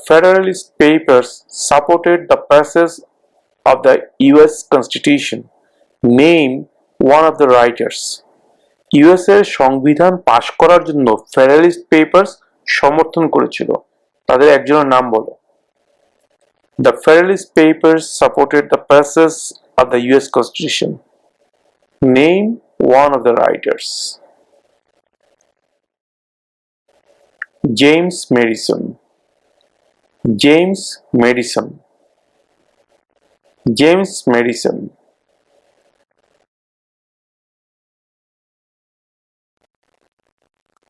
Federalist Papers supported the passage of the US Constitution. Name one of the writers. US এর সংবিধান পাশ করার জন্য federalist papers সমর্থন করেছিল, তাদের একজনের নাম বলো। The Federalist Papers supported the passage of the US Constitution. Name one of the writers. James Madison. James Madison. James Madison.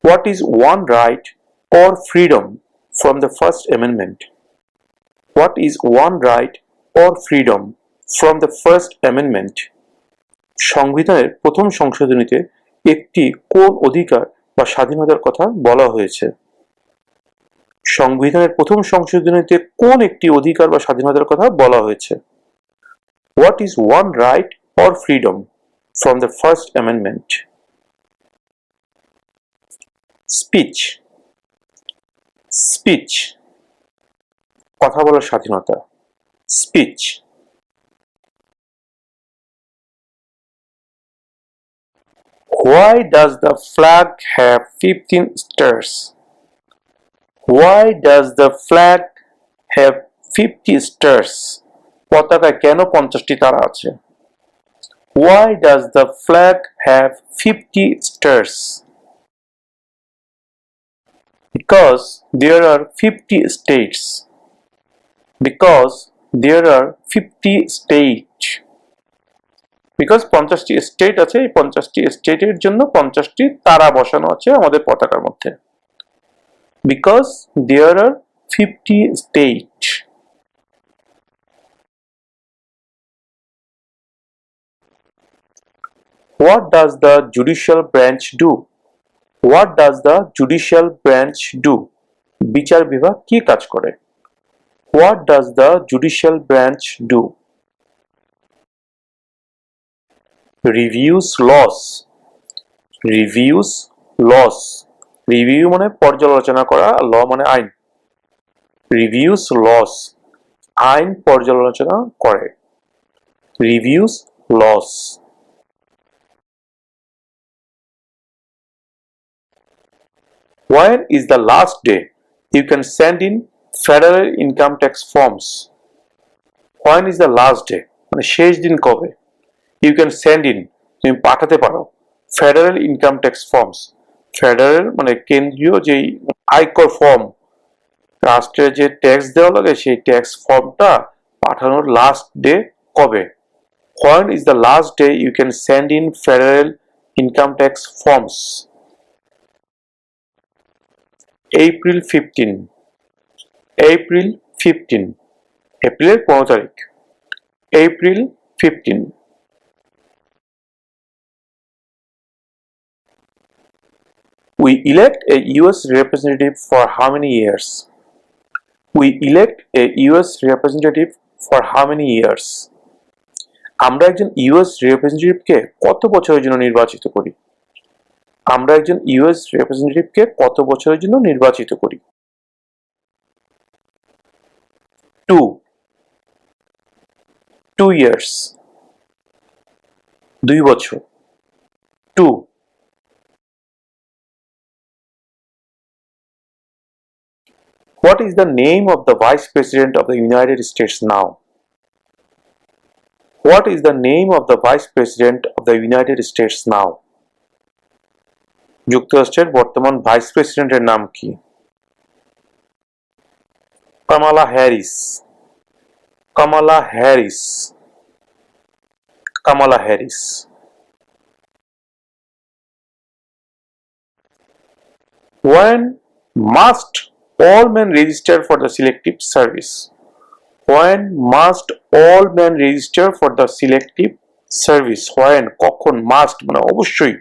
What is one right or freedom from the First Amendment? What is one right or freedom from the First Amendment? সংবিধানের প্রথম সংশোধনীতে একটি কোন অধিকার বা স্বাধীনতার কথা বলা হয়েছে? সংবিধানের প্রথম সংশোধনীতে কোন একটি অধিকার বা স্বাধীনতার কথা বলা হয়েছে? What is one right or freedom from the First Amendment? Speech. Speech. কথা বলার স্বাধীনতা। Speech. Why does the flag have 15 stars? Why does the flag have 50 stars? পতাকায় কেন 50টি তারা আছে? Why does the flag have 50 stars? Because there are 50 states. Because there are 50 states. Because 50টি state আছে, এই 50টি স্টেটের জন্য 50টি তারা বসানো আছে আমাদের পতাকার মধ্যে। Because there are 50 states. What does the judicial branch do? What does the judicial branch do? বিচার বিভাগ কি কাজ করে? What does the judicial branch do? Reviews laws. Reviews laws. Review মানে পর্যালোচনা করা, ল মানে আইন। Reviews laws. আইন পর্যালোচনা করে। Reviews laws. When is the last day you can send in federal income tax forms? When is the last day? মানে শেষ দিন কবে? You can send in, তুমি পাঠাতে পারো federal income tax forms. Federal মানে কেন্দ্রীয় যে আয়কর ফর্ম, রাষ্ট্রের যে ট্যাক্স দেওয়া লাগে সেই ট্যাক্স ফর্মটা পাঠানোর লাস্ট ডে কবে? When is the last day you can send in federal income tax forms? April 15. April 15. এপ্রিলের 15 তারিখ। April 15. We elect a US representative for how many years? We elect a US representative for how many years? আমরা একজন US রিপ্রেজেন্টেটিভকে কত বছরের জন্য নির্বাচিত করি? আমরা একজন ইউএস রিপ্রেজেন্টেটিভকে কত বছরের জন্য নির্বাচিত করি? 2 years. 2 বছর। 2. What is the name of the Vice President of the United States now? What is the name of the Vice President of the United States now? যুক্তরাষ্ট্রের বর্তমান ভাইস প্রেসিডেন্টের নাম কি? Kamala Harris. Kamala Harris. Kamala Harris. When must all men register for the selective service? When must all men register for the selective service? When কখন must মানে অবশ্যই,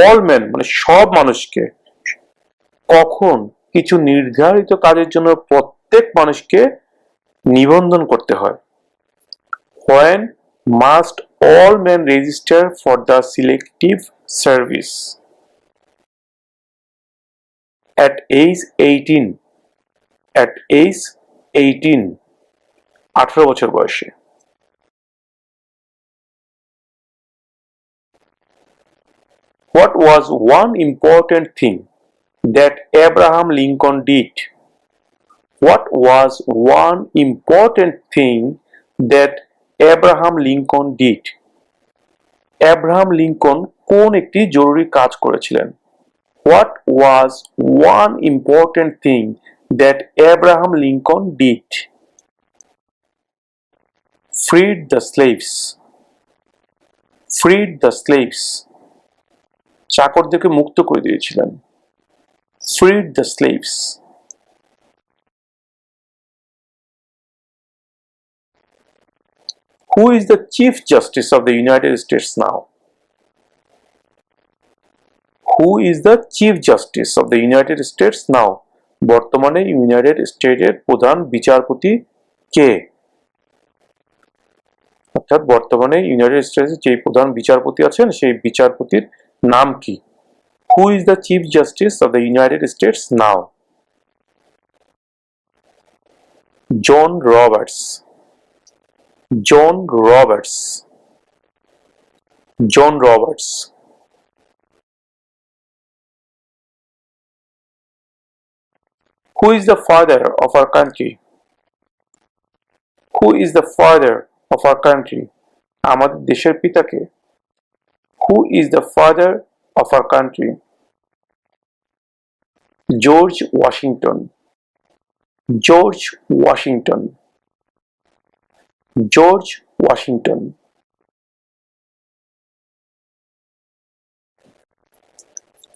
all men মানে সব মানুষকে, কখন কিছু নির্ধারিত কাজের জন্য প্রত্যেক মানুষকে নিবন্ধন করতে হয়। When must all men register for the selective service? At age 18. At age 18 বছর বয়সে। What was one important thing that Abraham Lincoln did? What was one important thing that Abraham Lincoln did? Abraham Lincoln কোন একটি জরুরি কাজ করেছিলেন? What was one important thing that Abraham Lincoln did? Freed the slaves. Freed the slaves. চাকরদেরকে মুক্ত করে দিয়েছিলেন। Freed the slaves. Who is the Chief Justice of the United States now? Who is the Chief Justice of the United States now? বর্তমানে United স্টেটের প্রধান বিচারপতি কে? অর্থাৎ বর্তমানে United স্টেটসের যে প্রধান বিচারপতি আছেন সেই বিচারপতির নাম কি? Who is the Chief Justice of the United States now? John Roberts. John Roberts. John Roberts. Who is the father of our country? Who is the father of our country? আমাদের দেশের পিতা কে? Who is the father of our country? George Washington. George Washington. George Washington.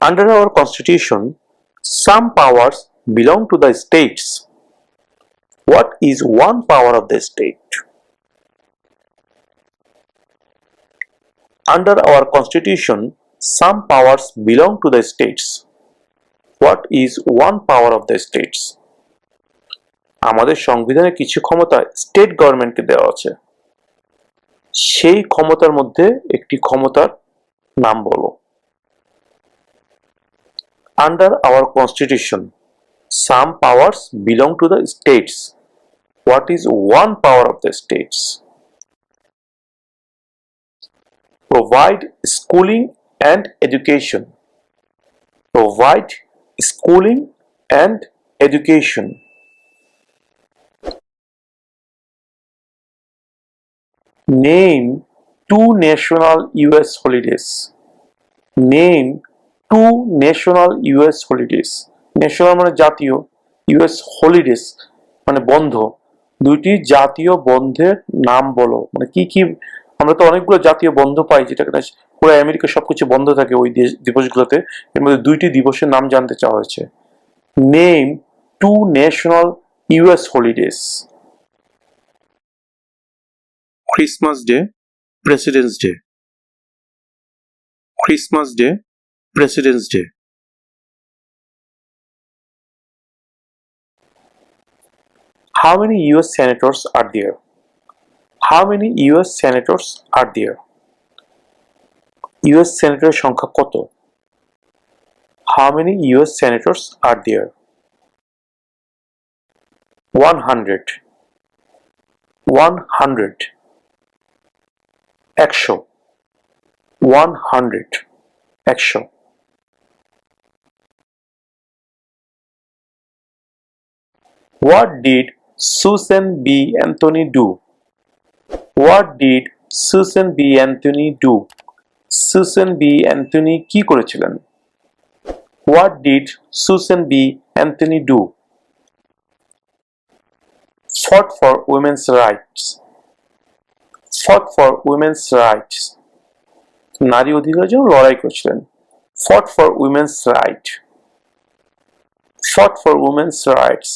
Under our constitution, some powers belong to the states. What is one power of the state? Under our constitution, some powers belong to the states. What is one power of the states? আমাদের সংবিধানে কিছু ক্ষমতা state গভর্নমেন্টকে দেওয়া আছে। সেই ক্ষমতার মধ্যে একটি ক্ষমতার নাম বলো। Under our constitution, some powers belong to the states. What is one power of the states? Provide schooling and education. Provide schooling and education. Name two national US holidays. Name two national US holidays. National মানে জাতীয়, US holidays মানে বন্ধ। দুইটি জাতীয় বন্ধের নাম বলো। মানে কি কি, আমরা তো অনেকগুলো জাতীয় বন্ধ পাই যেটা পুরো আমেরিকা সবকিছু বন্ধ থাকে ওই দিবসগুলোতে। এর মধ্যে দুইটি দিবসের নাম জানতে চাওয়া হয়েছে। Name two national US holidays. Christmas Day, President's Day. Christmas Day, President's Day. How many US senators are there? How many US senators are there? US senator সংখ্যা কত? How many US senators are there? 100. 100. 100. 100. 100. What did Susan B. Anthony do? What did Susan B. Anthony do? Susan B. Anthony কি করেছিলেন? What did Susan B. Anthony do? Fought for women's rights. Fought for women's rights. নারী অধিকারের জন্য লড়াই করেছিলেন। Fought for women's right. Fought for women's rights.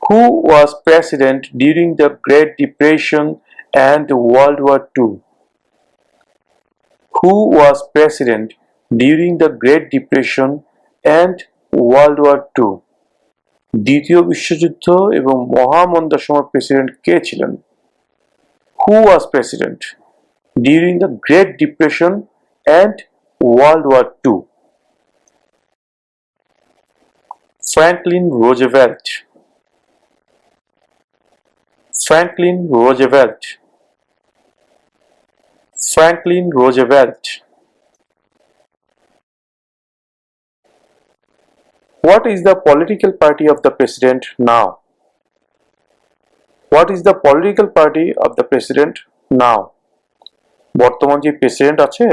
Who was president during the Great Depression and World War II? Who was president during the Great Depression and World War II? দ্বিতীয় বিশ্বযুদ্ধ এবং মহামন্দার সময় president কে ছিলেন? Who was president during the Great Depression and World War II? Franklin Roosevelt. Franklin Roosevelt. Franklin Roosevelt. What is the political party of the president now? What is the political party of the president now? বর্তমান যে president আছে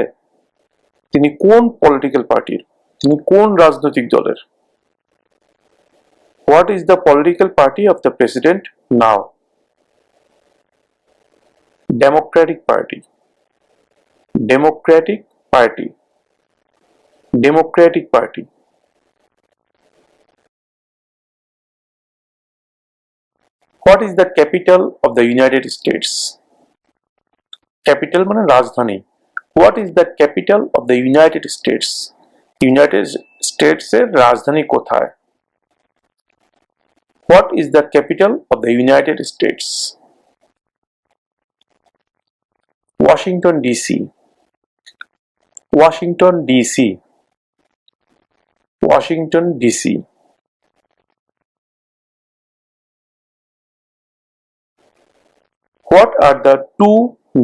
তিনি কোন political পার্টির, তিনি কোন রাজনৈতিক দলের? What is the political party of the president now? Democratic Party. Democratic Party. Democratic Party. What is the capital of the United States? Capital মানে রাজধানী। What is the capital of the United States? United States এর রাজধানী কোথায়? What is the capital of the United States? Washington DC. Washington DC. Washington DC. What are the two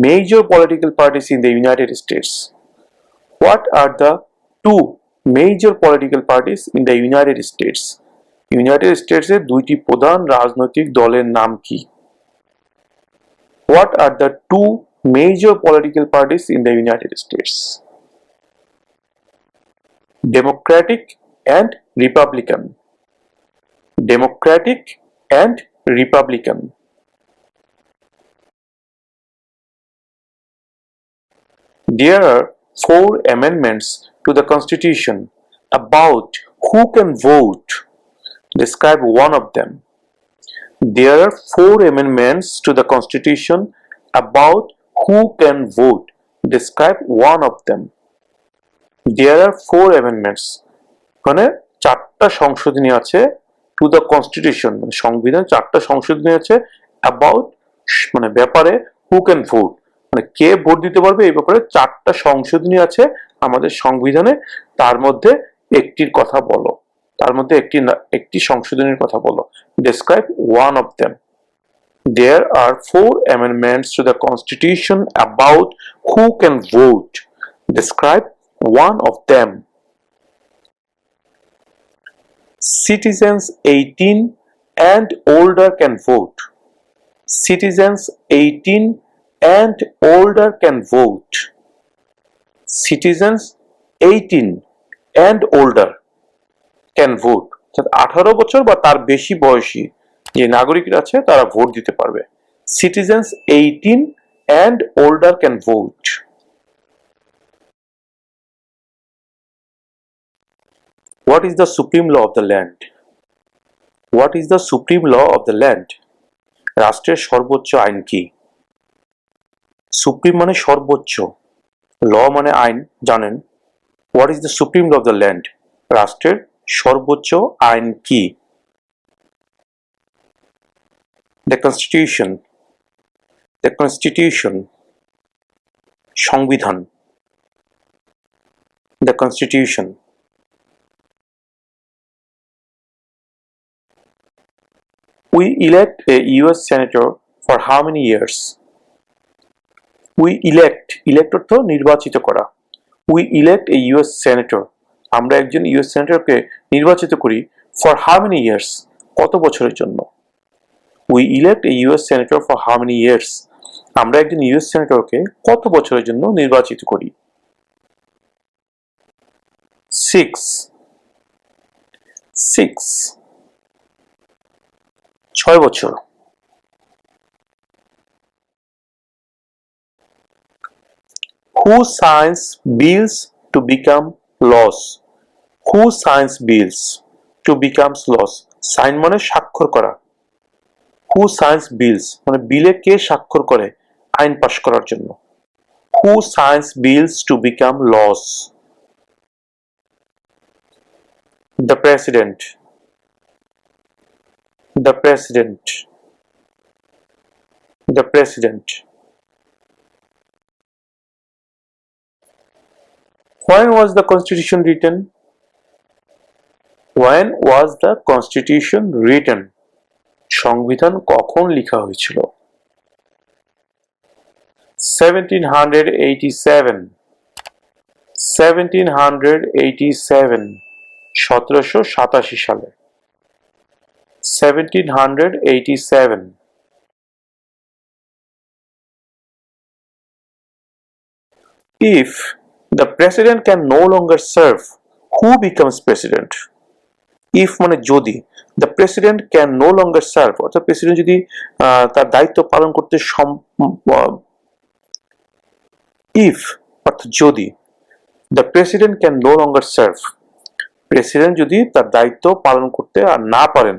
major political parties in the United States? What are the two major political parties in the United States? United States এর দুইটি প্রধান রাজনৈতিক দলের নাম কি? What are the two major political parties in the United States? Democratic and Republican. Democratic and Republican. There are 4 amendments to the Constitution about who can vote. Describe one of them. There are 4 amendments to the Constitution about who can vote. Describe one of them. There are 4 amendments. মানে 4টা সংশোধনী আছে to the Constitution, মানে সংবিধান 4টা সংশোধনী আছে about মানে ব্যাপারে who can vote, মানে কে ভোট দিতে পারবে এই ব্যাপারে 4টা সংশোধনী আছে আমাদের সংবিধানে। তার মধ্যে একটির কথা বলো, তার মধ্যে একটি সংশোধনীর কথা বলো। Describe one of them. There are 4 amendments to the Constitution about who can vote. Describe one of them. Citizens 18 and older can vote. Citizens 18 and older can vote. Citizens 18 and older can vote. 18 বছর বা তার বেশি বয়সী যে নাগরিকরা আছে তারা vote দিতে পারবে। Citizens 18 and older can vote. What is the supreme law of the land? What is the supreme law of the land? রাষ্ট্রের সর্বোচ্চ আইন কি? সুপ্রিম মানে সর্বোচ্চ, ল মানে আইন, জানেন। What is the supreme law of the land? রাষ্ট্রের সর্বোচ্চ আইন কি? The Constitution. The Constitution. সংবিধান। The Constitution. We elect a US senator for how many years? We elect অর্থ নির্বাচিত করা। We elect a US senator. আমরা একজন US সেনেটরকে নির্বাচিত করি for how many years? কত বছরের জন্য? We elect a US senator for how many years? আমরা একজন US সেনেটরকে কত বছরের জন্য নির্বাচিত করি? 6. 6 বছর। Who signs bills to become laws? Who signs bills to become laws? Sign মানে স্বাক্ষর করা। Who signs bills মানে বিলে কে স্বাক্ষর করে আইন পাস করার জন্য? Who signs bills to become laws? The President. The President. The President. When was the Constitution written? When was the constitution written? সংবিধান কখন লেখা হয়েছিল? 1787 1787 1787 সালে 1787 If the president can no longer serve, who becomes president? If মানে যদি the president can no longer serve, অর্থাৎ president যদি তার দায়িত্ব পালন করতে if অর্থাৎ যদি the president can no longer serve, president যদি তার দায়িত্ব পালন করতে আর না পারেন,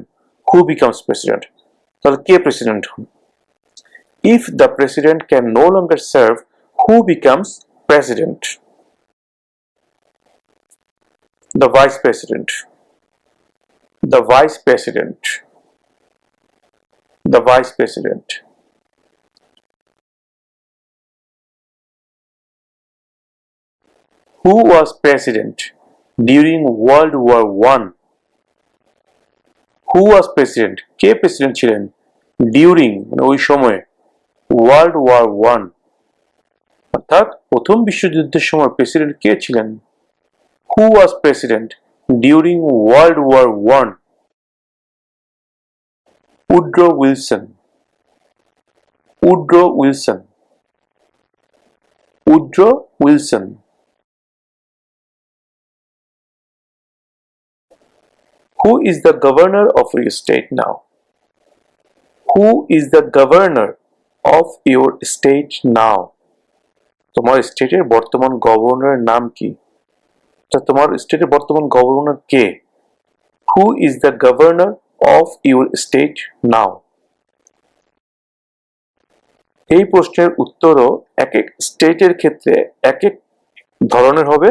who becomes president? তাহলে কে প্রেসিডেন্ট হন? If the president can no longer serve, who becomes president? The vice president. The vice president. The vice president. Who was president during World War I? Who was president? K president ছিলেন during মানে ওই সময়ে World War I? অর্থাৎ প্রথম বিশ্বযুদ্ধের সময় president কে ছিলেন? Who was president during World War I? Woodrow Wilson. Woodrow Wilson. Woodrow Wilson. Who is the governor of your state now? Who is the governor of your state now? তোমার স্টেটের বর্তমান গভর্নরের নাম কি? তোমার স্টেটের বর্তমান governor K? Who is the governor of your state now? এই প্রশ্নের উত্তরও এক এক স্টেটের ক্ষেত্রে এক এক ধরনের হবে,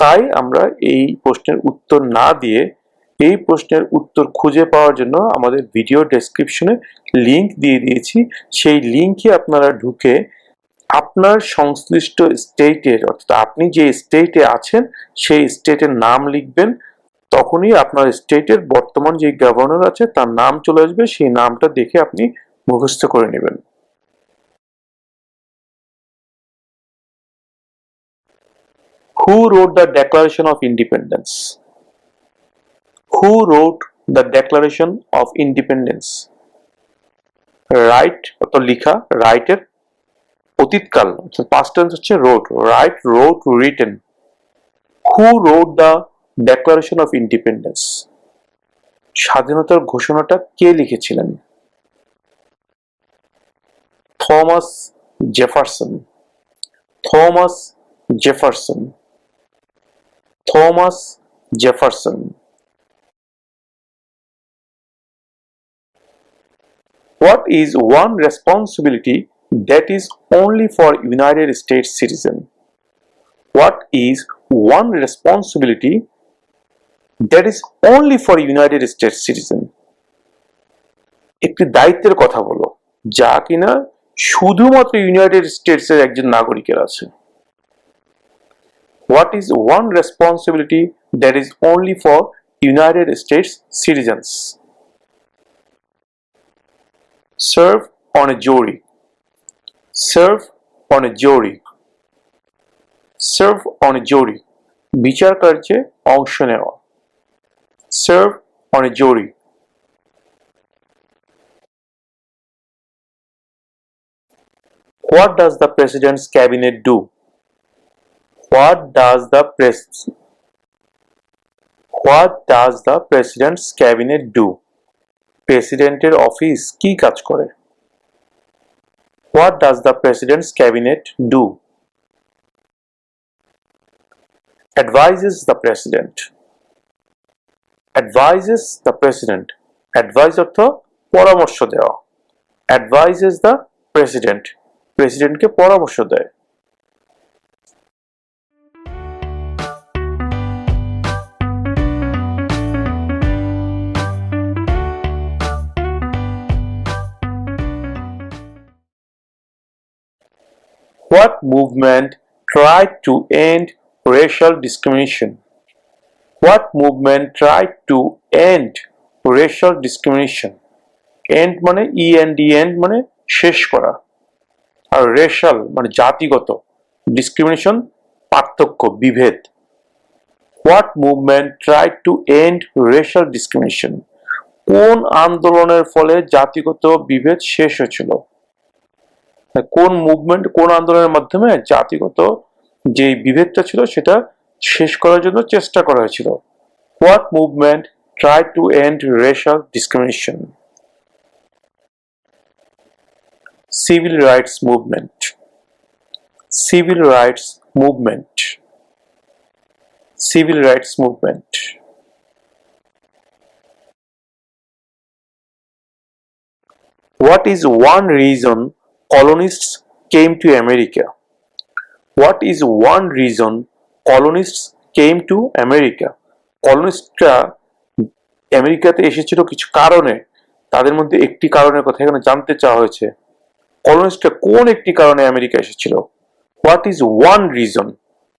তাই আমরা এই প্রশ্নের উত্তর না দিয়ে এই প্রশ্নের উত্তর খুঁজে পাওয়ার জন্য আমাদের ভিডিও ডেসক্রিপশনে লিংক দিয়ে দিয়েছি। সেই লিংকে আপনারা ঢুকে আপনার সংশ্লিষ্ট স্টেটের অর্থাৎ আপনি যে স্টেটে আছেন সেই স্টেটের নাম লিখবেন, তখনই আপনার স্টেটের বর্তমান যে গভর্নর আছে তার নাম চলে আসবে, সেই নামটা দেখে আপনি মুখস্থ করে নেবেন। Who wrote the Declaration of Independence? Who wrote the Declaration of Independence? Right অর্থাৎ লিখা, রাইটের অতীতকাল অর্থাৎ পাস্ট টেন্স হচ্ছে wrote, write, wrote, written. Who wrote the Declaration of Independence? স্বাধীনতার ঘোষণাটা কে লিখেছিলেন? Thomas Jefferson. Thomas Jefferson. Thomas Jefferson. What is one responsibility that is only for United States citizen? What is one responsibility that is only for United States citizen? একটি দায়িত্বের কথা বলো যা কিনা শুধুমাত্র United স্টেটসের একজন নাগরিকের আছে। What is one responsibility that is only for United States citizens? Serve on a jury. Serve on a jury. Serve on a jury. বিচার কার্যে অংশ নেওয়া। Serve on a jury. What does the president's cabinet do? What does the president's cabinet do? প্রেসিডেন্টের office কি কাজ করে? What does the president's cabinet do? Advises the president. Advises the president. Advise অর্থ পরামর্শ দেওয়া। Advises the president. প্রেসিডেন্টকে পরামর্শ দেয়। What movement tried to end racial discrimination? What movement tried to end racial discrimination? End মানে END, end মানে শেষ করা, আর রেশাল মানে জাতিগত, ডিসক্রিমিনেশন পার্থক্য, বিভেদ। What movement tried to end racial discrimination? কোন আন্দোলনের ফলে জাতিগত বিভেদ শেষ হয়েছিল? কোন মুভমেন্ট, কোন আন্দোলনের মাধ্যমে জাতিগত যে বিভেদটা ছিল সেটা শেষ করার জন্য চেষ্টা করা হয়েছিল? What movement tried to end racial discrimination? Civil rights movement. Civil rights movement. Civil rights movement. What is one reason colonists came to America? What is one reason colonists came to America? কলোনিস্টরা আমেরিকাতে এসেছিল কিছু কারণে, তাদের মধ্যে একটি কারণের কথা এখানে জানতে চাওয়া হয়েছে। কলোনিস্টরা কোন একটি কারণে আমেরিকা এসেছিল? What is one reason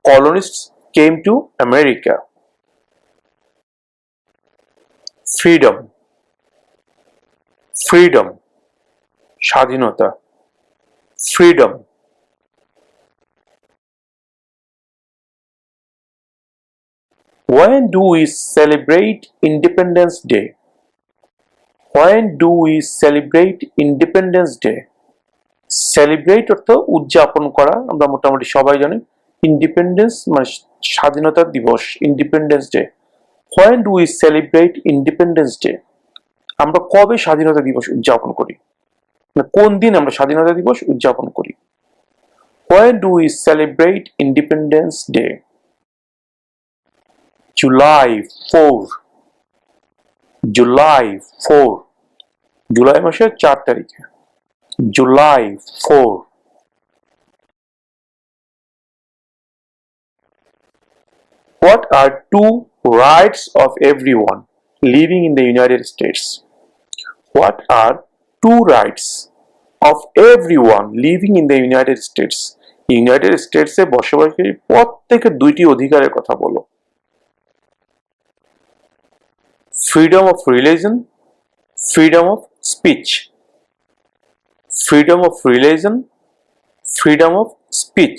colonists came to America? Freedom. Freedom. স্বাধীনতা। Freedom. When do we celebrate Independence Day? When do we celebrate Independence Day? Celebrate অর্থ উদযাপন করা, আমরা মোটামুটি সবাই জানি। ইন্ডিপেন্ডেন্স মানে স্বাধীনতা দিবস, independence day. When do we celebrate independence day? আমরা কবে স্বাধীনতা দিবস উদযাপন করি, মানে কোন দিন আমরা স্বাধীনতা দিবস উদযাপন করি? When do we celebrate independence day? July 4। July 4, July মাসের 4 তারিখে। July 4. What are two rights of everyone living in the United States? What are two rights of everyone living in the United States? United স্টেটসে বসবাসকারী প্রত্যেকের দুইটি অধিকারের কথা বলো। Freedom of religion, freedom of speech. Freedom of religion, freedom of speech,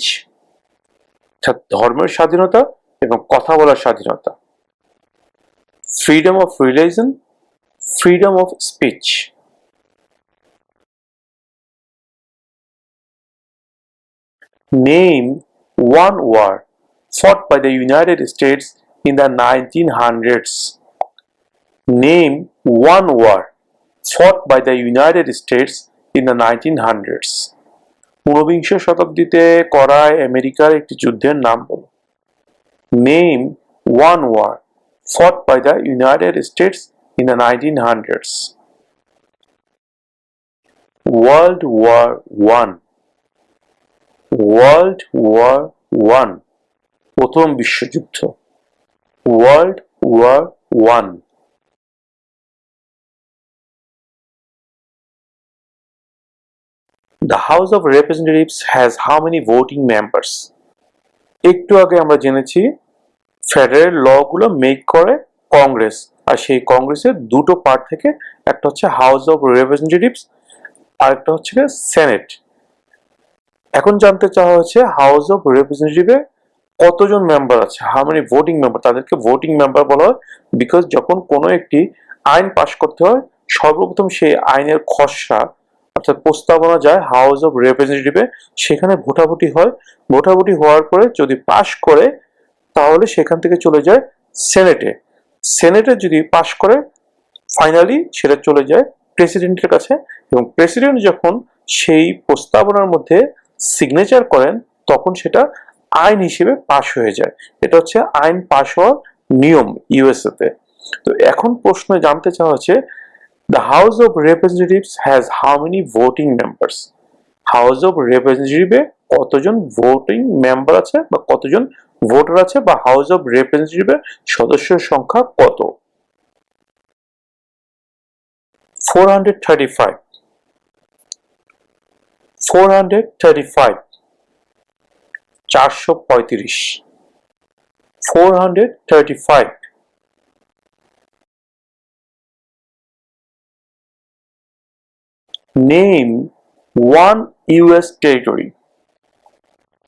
ধর্মের স্বাধীনতা এবং কথা বলার স্বাধীনতা। Freedom of religion, freedom of speech. Name one war fought by the United States in the 1900s. Name one war fought by the United States in the 1900s. ঊনবিংশ শতাব্দীতে করা আমেরিকার একটি যুদ্ধের নাম বলো। Name one war fought by the United States in the 1900s. World War I. World War I. প্রথম বিশ্বযুদ্ধ। World War I. The House of Representatives has how many voting members? একটু আগে আমরা জেনেছি ফেডারেল ল গুলো মেক করে কংগ্রেস, আর সেই কংগ্রেসের দুটো পার্ট থেকে, একটা হচ্ছে হাউস অফ রিপ্রেজেন্টেটিভস আর একটা হচ্ছে সেনেট। এখন জানতে চাওয়া হচ্ছে হাউস অফ রিপ্রেজেন্টেটিভে কতজন মেম্বার আছে, হাউ মেনি ভোটিং মেম্বার। তাদেরকে ভোটিং মেম্বার বলা হয় বিকজ যখন কোনো একটি আইন পাশ করতে হয় সর্বপ্রথম সেই আইনের খসড়া অর্থাৎ প্রস্তাবনা যায় হাউস অফ রিপ্রেজেন্টেটিভে, সেখানে ভোটাভুটি হয়। ভোটাভুটি হওয়ার পরে যদি পাশ করে তাহলে সেখান থেকে চলে যায় সেনেটে। সেনেটে যদি পাশ করে ফাইনালি সেটা চলে যায় প্রেসিডেন্টের কাছে, এবং প্রেসিডেন্ট যখন সেই প্রস্তাবনার মধ্যে সিগনেচার করেন তখন সেটা আইন হিসেবে পাশ হয়ে যায়। এটা হচ্ছে আইন পাশ হওয়ার নিয়ম ইউএসএ তে। তো এখন প্রশ্ন জানতে চাওয়া হচ্ছে the House of Representatives has how many voting members? House of Representative কতজন ভোটিং মেম্বার আছে বা কতজন ভোটার আছে, বা হাউস অফ রিপ্রেজেন্টেটিভ সদস্যের সংখ্যা কত? 435. 435. 435. 435. Name one US territory.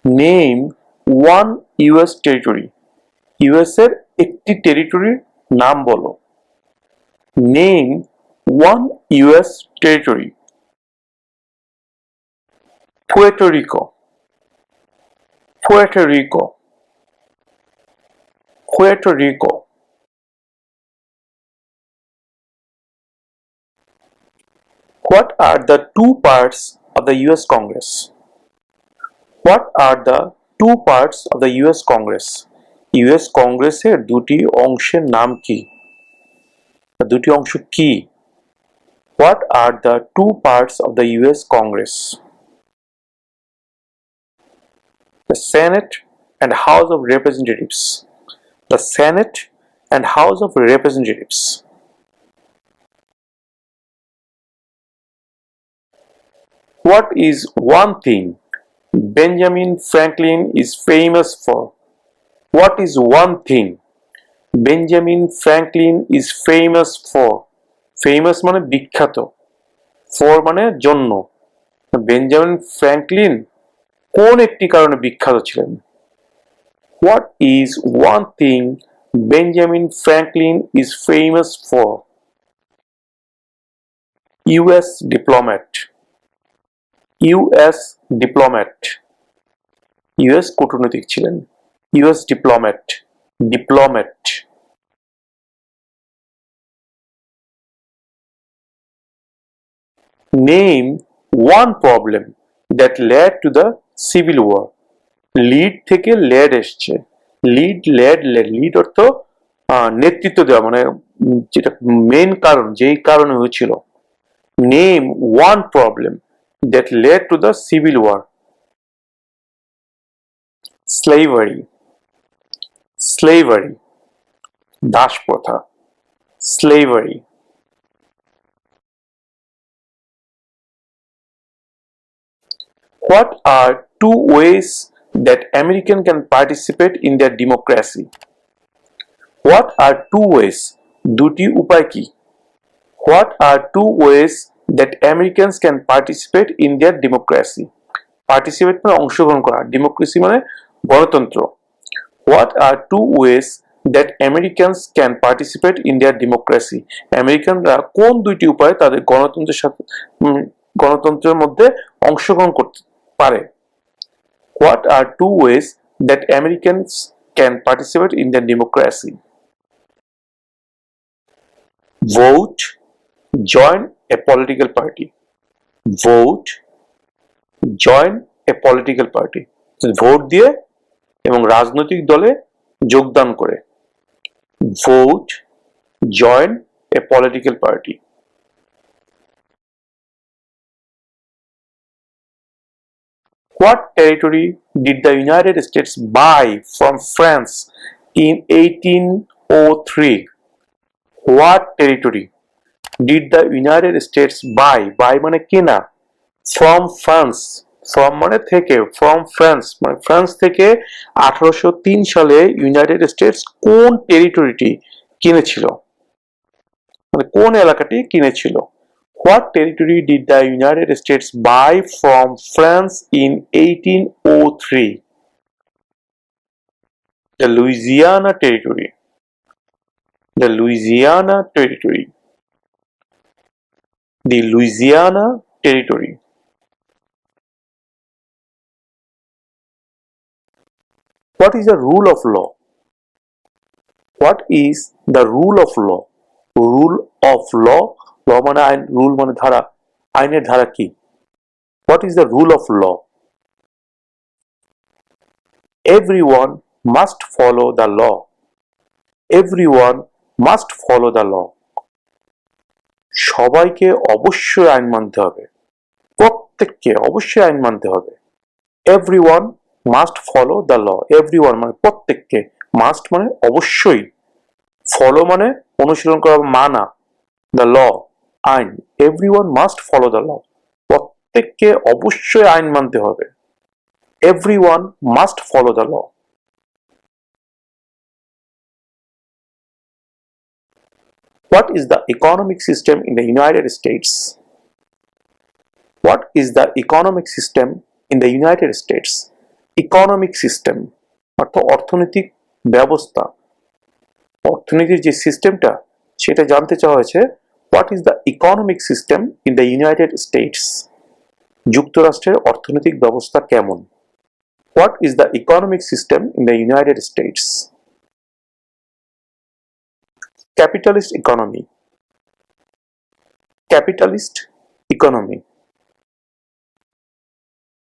Name one US territory. US এর একটি টেরিটরির নাম বলো। Name one US territory. Puerto Rico. Puerto Rico. Puerto Rico. What are the two parts of the US Congress? What are the two parts of the US Congress? US কংগ্রেসের দুটি অংশের নাম কি? দুটি অংশ কি? What are the two parts of the US Congress? The Senate and House of Representatives. The Senate and House of Representatives. What is one thing Benjamin Franklin is famous for? What is one thing Benjamin Franklin is famous for? Famous মানে বিখ্যাত, for মানে জন্য। Benjamin Franklin কোন একটি কারণে বিখ্যাত ছিলেন? What is one thing Benjamin Franklin is famous for? US diplomat. US diplomat. US কূটনৈতিক ছিলেন। US diplomat. Diplomat. Name one problem that led to the Civil War. Lead থেকে লেড এসছে। লিড অর্থ নেতৃত্ব দেওয়া, মানে যেটা মেন কারণ, যেই কারণে হয়েছিল। Name one problem that led to the civil war. Slavery. Slavery দাস প্রথা। Slavery. What are two ways that American can participate in their democracy? What are two ways? দুটি উপায় কি? What are two ways that Americans can participate in their democracy? Participate মানে অংশগ্রহণ করা, democracy মানে গণতন্ত্র। What are two ways that Americans can participate in their democracy? আমেরিকানরা কোন দুইটি উপায়ে তাদের গণতন্ত্রের মধ্যে অংশগ্রহণ করতে পারে? What are two ways that Americans can participate in their democracy? Vote, join a political party. Vote, join a political party. Vote দিয়ে এবং রাজনৈতিক দলে যোগদান করে। Vote, join a political party. What territory did the United States buy from France in 1803? What territory did the United States buy? Buy মানে কেনা। From France. From মানে থেকে। From France মানে ফ্রান্স থেকে 1803 সালে ইউনাইটেড স্টেটস কোন টেরিটরিটি কিনেছিল, মানে কোন এলাকাটি কিনেছিল? What territory did the United States buy from France in 1803? The Louisiana Territory. The Louisiana Territory. The Louisiana Territory. What is the rule of law? What is the rule of law? Rule of law. Law মানে আইন, rule মানে ধারা, আইনের ধারা কি? What is the rule of law? Everyone must follow the law. Everyone must follow the law. সবাইকে অবশ্যই আইন মানতে হবে, প্রত্যেককে অবশ্যই আইন মানতে হবে। Everyone must follow the law. Everyone মানে প্রত্যেককে, must মানে অবশ্যই, follow মানে অনুসরণ করা, মানা, the law আইন। Everyone must follow the law. প্রত্যেককে অবশ্যই আইন মানতে হবে। Everyone must follow the law. What is the economic system in the United States? What is the economic system in the United States? Economic system অর্থ অর্থনৈতিক ব্যবস্থা, অর্থনীতির যে সিস্টেমটা সেটা জানতে চাওয়া হয়েছে। What is the economic system in the United states? যুক্তরাষ্ট্রের অর্থনৈতিক ব্যবস্থা কেমন? What is the economic system in the United states? Capitalist economy, capitalist economy